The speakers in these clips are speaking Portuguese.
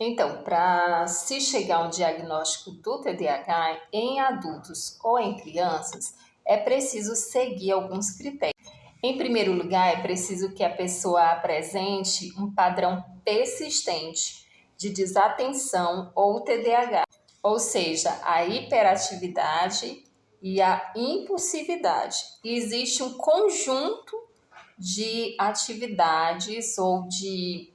Então, para se chegar a um diagnóstico do TDAH em adultos ou em crianças, é preciso seguir alguns critérios. Em primeiro lugar, é preciso que a pessoa apresente um padrão persistente de desatenção ou TDAH, ou seja, a hiperatividade e a impulsividade. E existe um conjunto de atividades ou de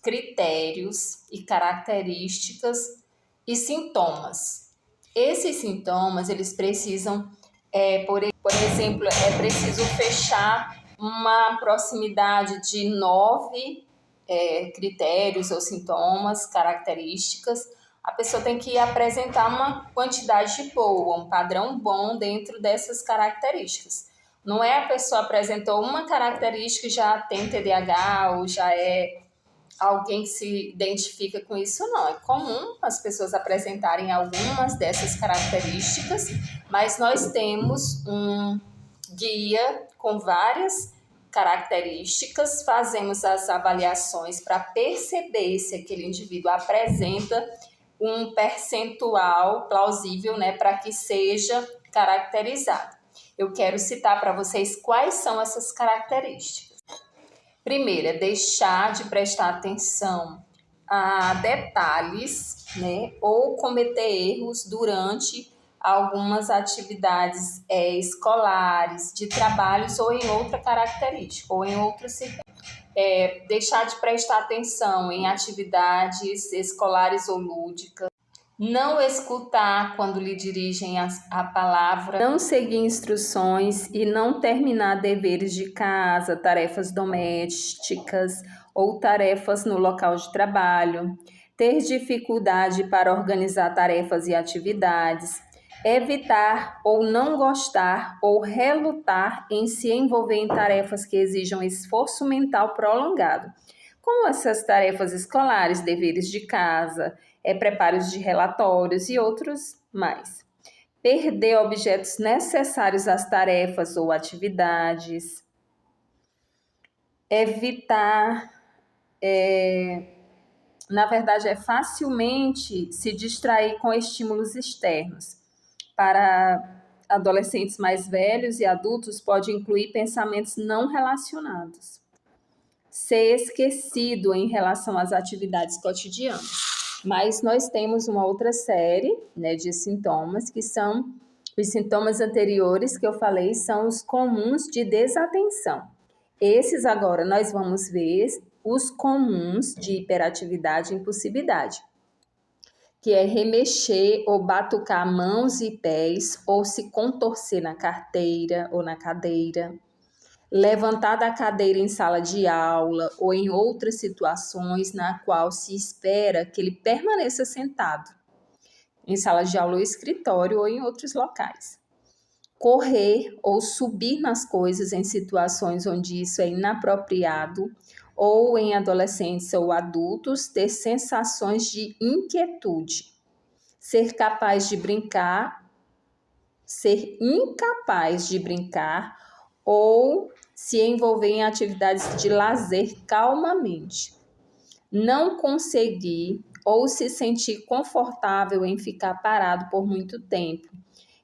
critérios e características e sintomas. Esses sintomas, eles precisam, por exemplo, é preciso fechar uma proximidade de 9 critérios ou sintomas, características. A pessoa tem que apresentar uma quantidade boa, um padrão bom dentro dessas características. Não é a pessoa apresentou uma característica e já tem TDAH ou já é alguém que se identifica com isso, não. É comum as pessoas apresentarem algumas dessas características, mas nós temos um guia com várias características, fazemos as avaliações para perceber se aquele indivíduo apresenta um percentual plausível, né, para que seja caracterizado. Eu quero citar para vocês quais são essas características. Primeiro, é deixar de prestar atenção a detalhes, né, ou cometer erros durante algumas atividades escolares, de trabalhos ou em outra característica, ou em outro setor. Deixar de prestar atenção em atividades escolares ou lúdicas, não escutar quando lhe dirigem a palavra, não seguir instruções e não terminar deveres de casa, tarefas domésticas ou tarefas no local de trabalho, ter dificuldade para organizar tarefas e atividades, evitar ou não gostar ou relutar em se envolver em tarefas que exijam esforço mental prolongado, como essas tarefas escolares, deveres de casa, preparos de relatórios e outros mais. Perder objetos necessários às tarefas ou atividades. Evitar, na verdade, facilmente se distrair com estímulos externos. Para adolescentes mais velhos e adultos, pode incluir pensamentos não relacionados. Ser esquecido em relação às atividades cotidianas. Mas nós temos uma outra série, né, de sintomas, que são os sintomas anteriores que eu falei, são os comuns de desatenção. Esses agora nós vamos ver os comuns de hiperatividade e impulsividade, que é remexer ou batucar mãos e pés, ou se contorcer na carteira ou na cadeira, levantar da cadeira em sala de aula ou em outras situações na qual se espera que ele permaneça sentado, em sala de aula ou escritório ou em outros locais. Correr ou subir nas coisas em situações onde isso é inapropriado, ou em adolescentes ou adultos, ter sensações de inquietude. Ser capaz de brincar, ser incapaz de brincar ou se envolver em atividades de lazer calmamente. Não conseguir ou se sentir confortável em ficar parado por muito tempo,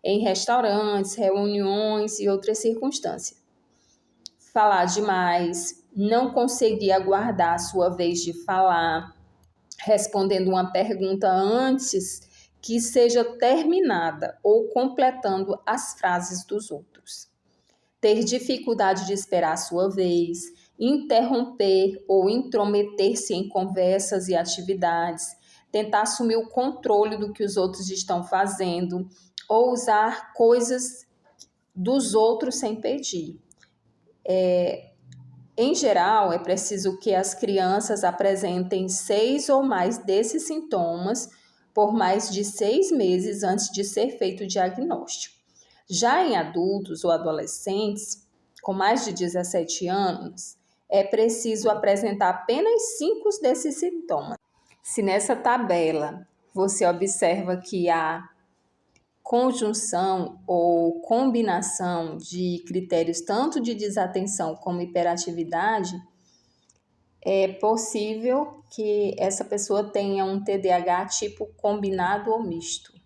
em restaurantes, reuniões e outras circunstâncias. Falar demais, não conseguir aguardar a sua vez de falar, respondendo uma pergunta antes que seja terminada ou completando as frases dos outros. Ter dificuldade de esperar a sua vez, interromper ou intrometer-se em conversas e atividades, tentar assumir o controle do que os outros estão fazendo ou usar coisas dos outros sem pedir. Em geral, é preciso que as crianças apresentem 6 ou mais desses sintomas por mais de 6 meses antes de ser feito o diagnóstico. Já em adultos ou adolescentes com mais de 17 anos, é preciso apresentar apenas 5 desses sintomas. Se nessa tabela você observa que há conjunção ou combinação de critérios tanto de desatenção como hiperatividade, É possível que essa pessoa tenha um TDAH tipo combinado ou misto.